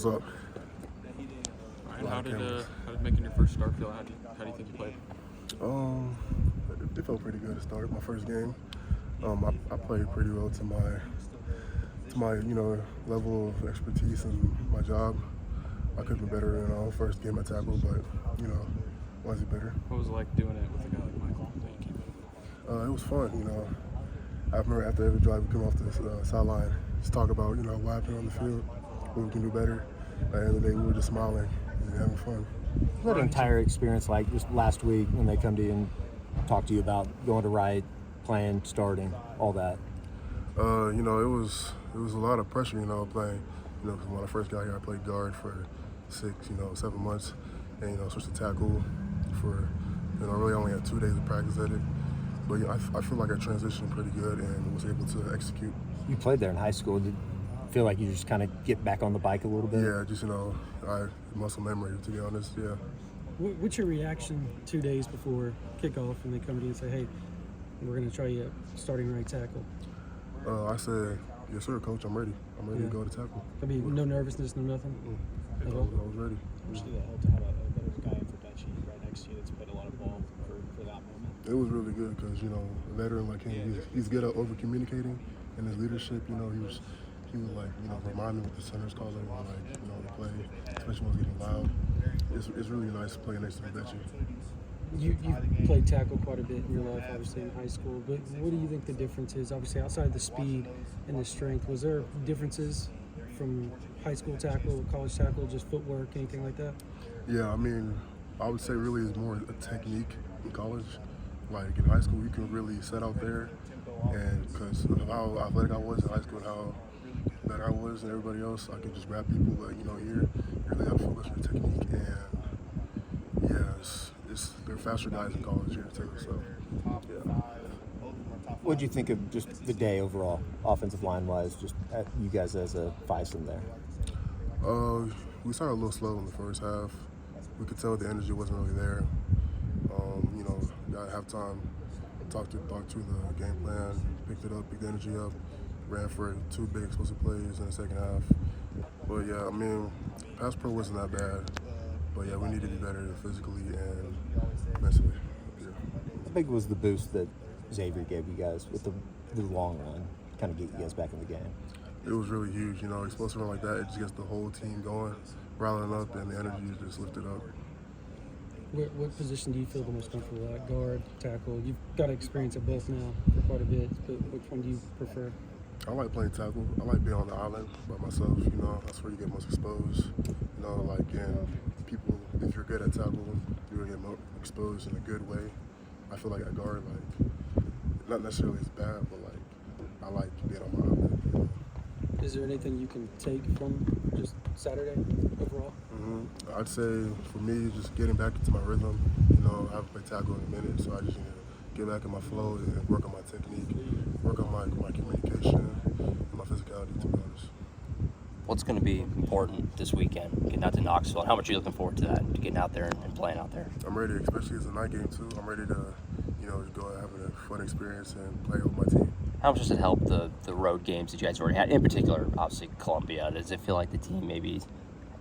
What's up? Ryan, how did making your first start feel? How do you think you played? It felt pretty good to start my first game. I played pretty well to my level of expertise and my job. I could have been better in first game at tackle, but was it better? What was it like doing it with a guy like Michael that you keep with? It was fun. I remember after every drive we come off the sideline, just talk about what happened on the field, what we can do better. At the end of the day, we were just smiling and having fun. What an entire experience like just last week when they come to you and talk to you about going to Wright, playing, starting, all that? It was a lot of pressure, playing. Because when I first got here, I played guard for 7 months, and switched to tackle for really only had 2 days of practice at it. But I feel like I transitioned pretty good and was able to execute. You played there in high school. Did you feel like you just kind of get back on the bike a little bit? Yeah, just muscle memory, to be honest. Yeah. What's your reaction 2 days before kickoff when they come to you and say, "Hey, we're going to try you starting right tackle"? I said, "Yes, sir, coach. I'm ready. I'm ready to go to tackle." I mean, no nervousness, no nothing. I was ready. How much did it help to have a better guy in Fodje right next to you that's played a lot of ball for that moment? It was really good because a veteran like him, he's good at over communicating, and his leadership. He was remind me what the center's calling when the play, especially when it's getting loud. It's really nice to play next to Fodje. You played tackle quite a bit in your life, obviously in high school. But what do you think the difference is? Obviously, outside of the speed and the strength, was there differences from high school tackle, college tackle, just footwork, anything like that? Yeah, I would say really it's more a technique in college. Like in high school, you can really set out there, and because of how athletic I was in high school and how better I was than everybody else, I could just grab people. But you really have to focus on your technique, and there are faster guys in college here too. So yeah. What did you think of just the day overall, offensive line-wise, just at you guys as a FISM there? We started a little slow in the first half. We could tell the energy wasn't really there. Got halftime, talked through the game plan, picked the energy up, ran for 2 big explosive plays in the second half. But yeah, pass pro wasn't that bad. But yeah, we need to be better physically and mentally. Yeah. How big was the boost that Xavier gave you guys with the long run, kind of get you guys back in the game? It was really huge. Explosive run like that, it just gets the whole team going, rallying up, and the energy is just lifted up. What position do you feel the most comfortable at? Guard, tackle? You've got experience at both now for quite a bit, but which one do you prefer? I like playing tackle. I like being on the island by myself. That's where you get most exposed. And people, if you're good at tackle, you're gonna get more exposed in a good way. I feel like at guard, not necessarily as bad, but I like being on my island. Is there anything you can take from just Saturday overall? I'd say for me, just getting back into my rhythm. I haven't played tackle in a minute, so I just need to get back in my flow and work on my technique, work on my communication, and my physicality, to be honest. What's going to be important this weekend, getting out to Knoxville? How much are you looking forward to that, getting out there and playing out there? I'm ready, especially as a night game too. I'm ready to, go and have a fun experience and play with my team. How much does it help the road games that you guys already had, in particular, obviously, Columbia? Does it feel like the team maybe,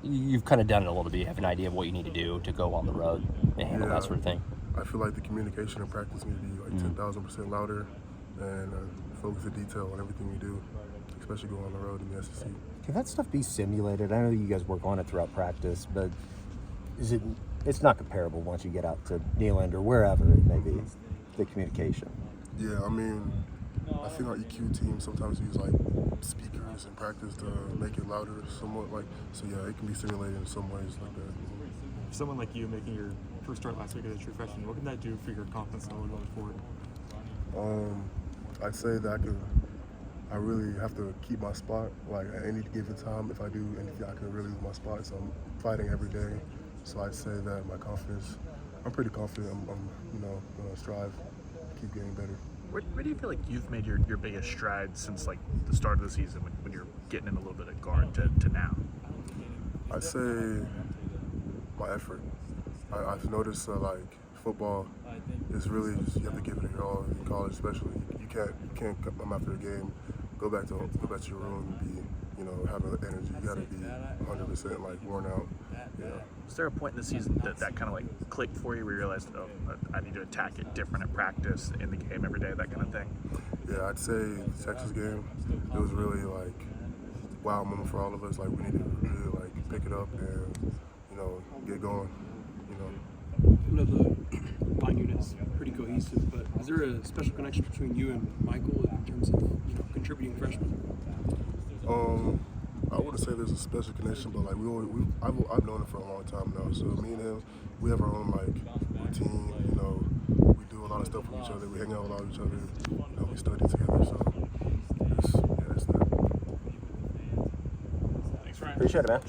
you've kind of done it a little bit, you have an idea of what you need to do to go on the road and handle that sort of thing? I feel like the communication and practice need to be 10,000% louder and focus the detail on everything we do, especially going on the road in the SEC. Can that stuff be simulated? I know you guys work on it throughout practice, but it's not comparable once you get out to Neyland or wherever it may be, the communication? Yeah, I think our EQ team sometimes use speakers in practice to make it louder somewhat. So yeah, it can be simulated in some ways like that. For someone like you making your first start last week as a true freshman, what can that do for your confidence level going forward? I'd say that I really have to keep my spot. At any given time, if I do anything, I can really lose my spot. So I'm fighting every day. So I'd say that my confidence, I'm pretty confident. I'm going to strive, keep getting better. Where do you feel like you've made your biggest strides since the start of the season when you're getting in a little bit of guard to now? I'd say my effort. I've noticed football is really just, you have to give it your all in college, especially. You can't come after a game, go back to your room and be you know, having the energy. You got to be 100% like worn out. Yeah. Was there a point in the season that kind of like clicked for you where you realized, oh, I need to attack it different at practice, in the game every day, that kind of thing? Yeah, I'd say the Texas game, it was really like wow moment for all of us. Like we needed to really like pick it up and, you know, get going. You know. I know the line unit is pretty cohesive, but is there a special connection between you and Michael in terms of contributing freshmen? I wouldn't say there's a special connection, but like I've known him for a long time now. So me and him, we have our own like routine. You know, we do a lot of stuff with each other. We hang out a lot with each other. You know, we study together. So that's that. Appreciate it, man.